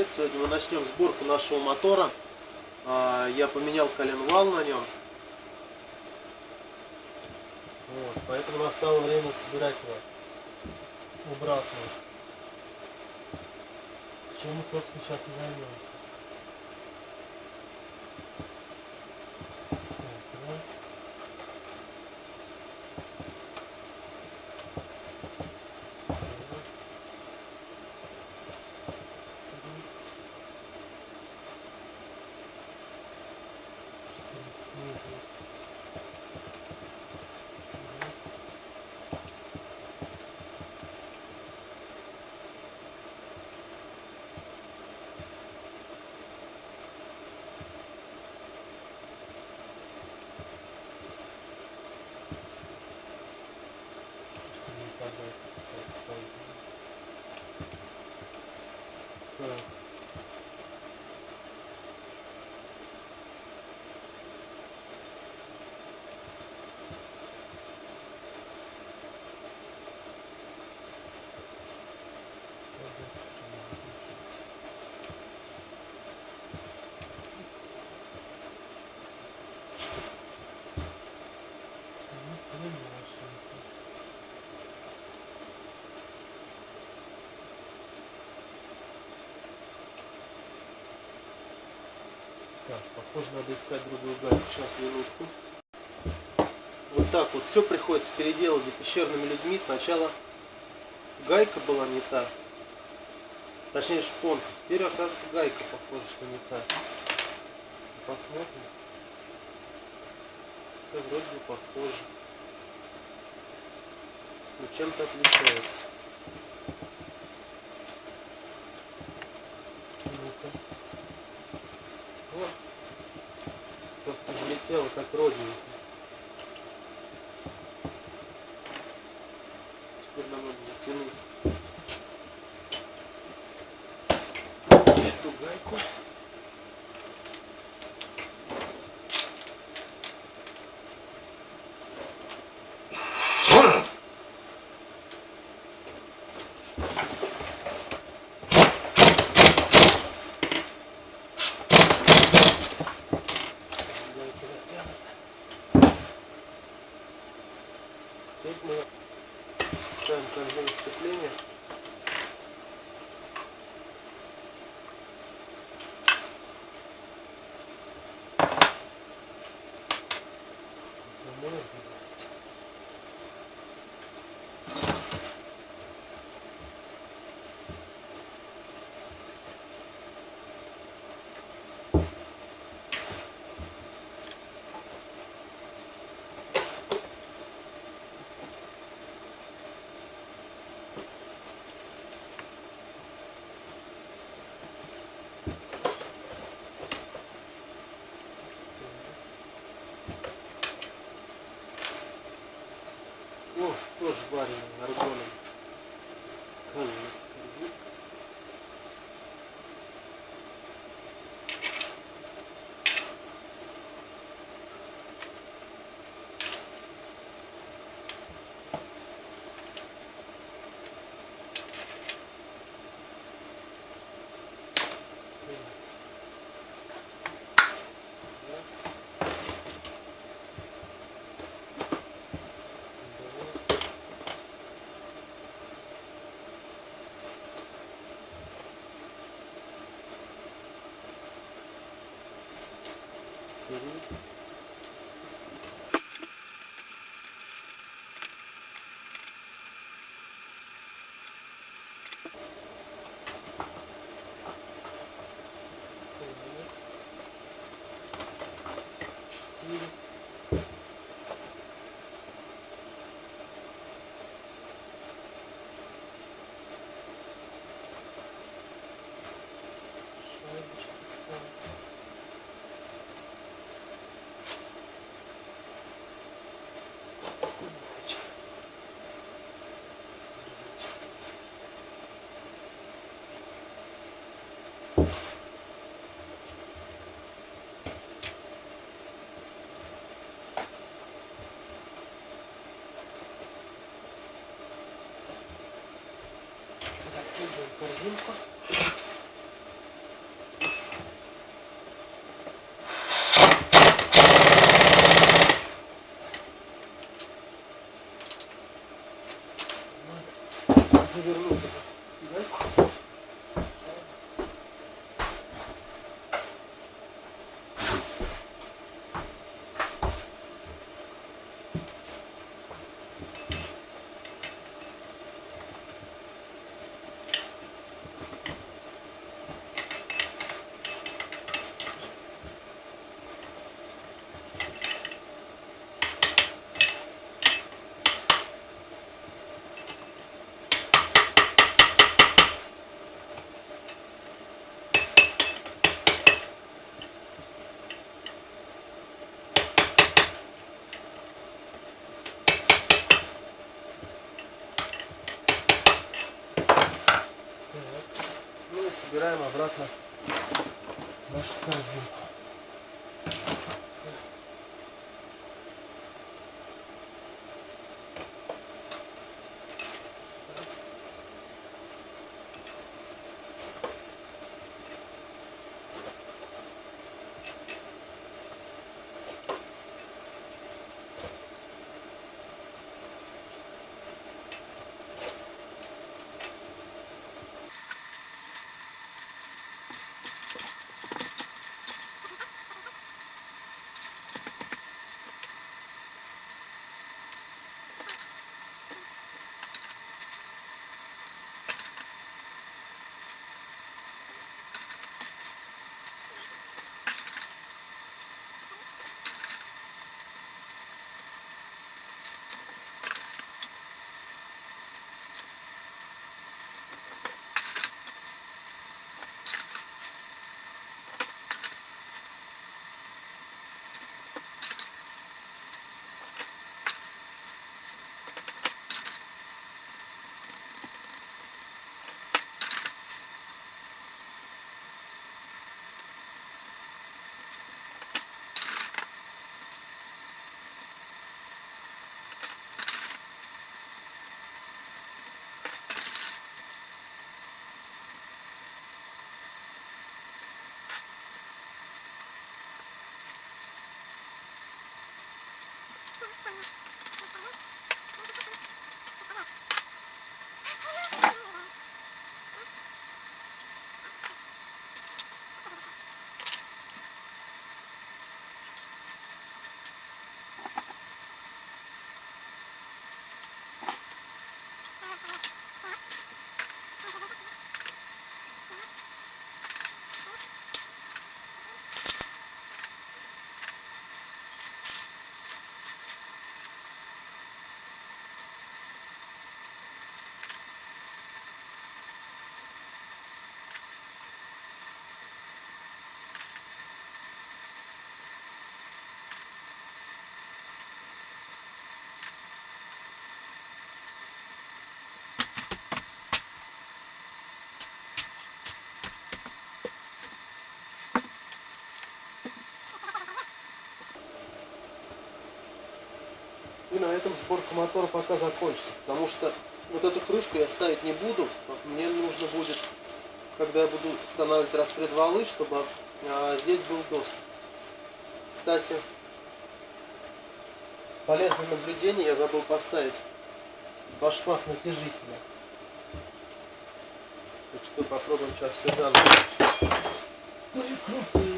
привет! Сегодня мы начнем сборку нашего мотора. Я поменял коленвал на нем. Вот, поэтому настало время собирать его обратно. Чем мы, собственно, сейчас и займемся. Так, раз. Так, похоже, надо искать другую гайку. Сейчас, минутку. Вот так вот все приходится переделать за пещерными людьми. Сначала гайка была не та. Точнее, шпонка. Теперь, оказывается, гайка, похоже, что не та. Посмотрим. Это вроде бы похоже. Но чем-то отличается. Ну-ка. Вот. Просто залетела как родненько. Теперь нам надо затянуть эту гайку. Теперь мы ставим корзину сцепления. О, тоже вареный аргоном. Оказывается, корзинка. Затягиваем корзинку. завернуть эту гайку. Ну и собираем обратно нашу корзинку. И на этом сборка мотора пока закончится, потому что вот эту крышку я ставить не буду. Мне нужно будет, когда я буду устанавливать распредвалы, чтобы здесь был доступ. Кстати, полезное наблюдение, я забыл поставить башмак натяжителя. Так что попробуем сейчас все заново прикрутить.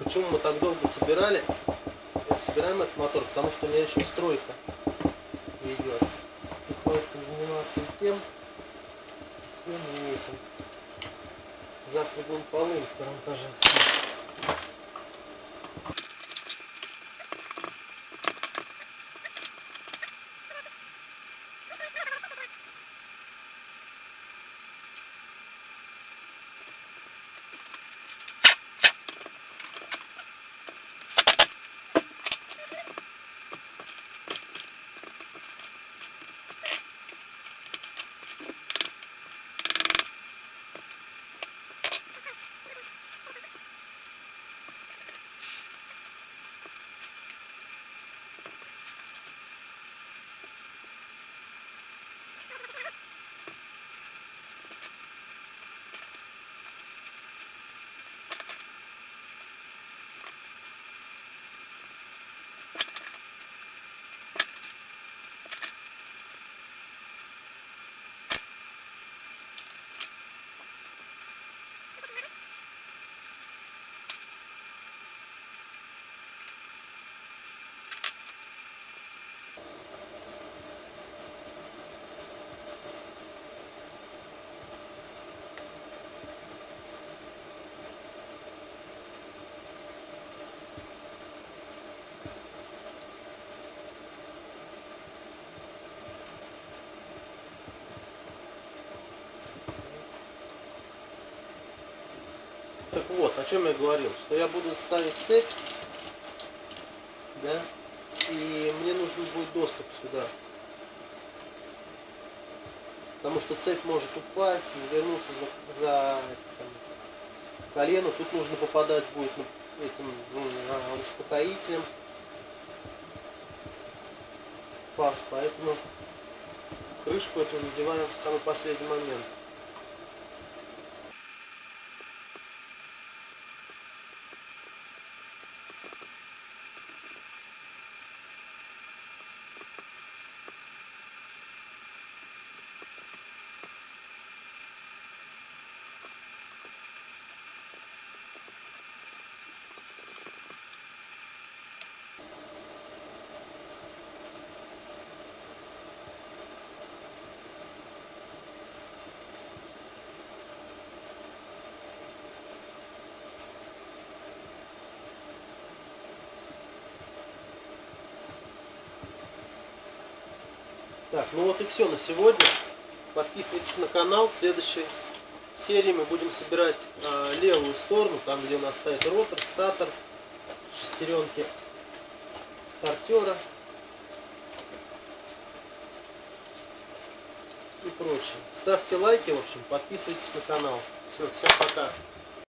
Почему мы так долго собирали? Собираем этот мотор, потому что у меня еще стройка ведется. Приходится заниматься и тем, всем и этим. Завтра будем полы на втором этаже. Так вот, о чем я говорил, что я буду ставить цепь, да, и мне нужен будет доступ сюда. Потому что цепь может упасть, завернуться за колено. Тут нужно попадать будет этим успокоителем. Пас, поэтому крышку эту надеваем в самый последний момент. Так, ну вот и все на сегодня. Подписывайтесь на канал. В следующей серии мы будем собирать левую сторону, там где у нас стоит ротор, статор, шестеренки стартера и прочее. Ставьте лайки, в общем, подписывайтесь на канал. Все, всем пока.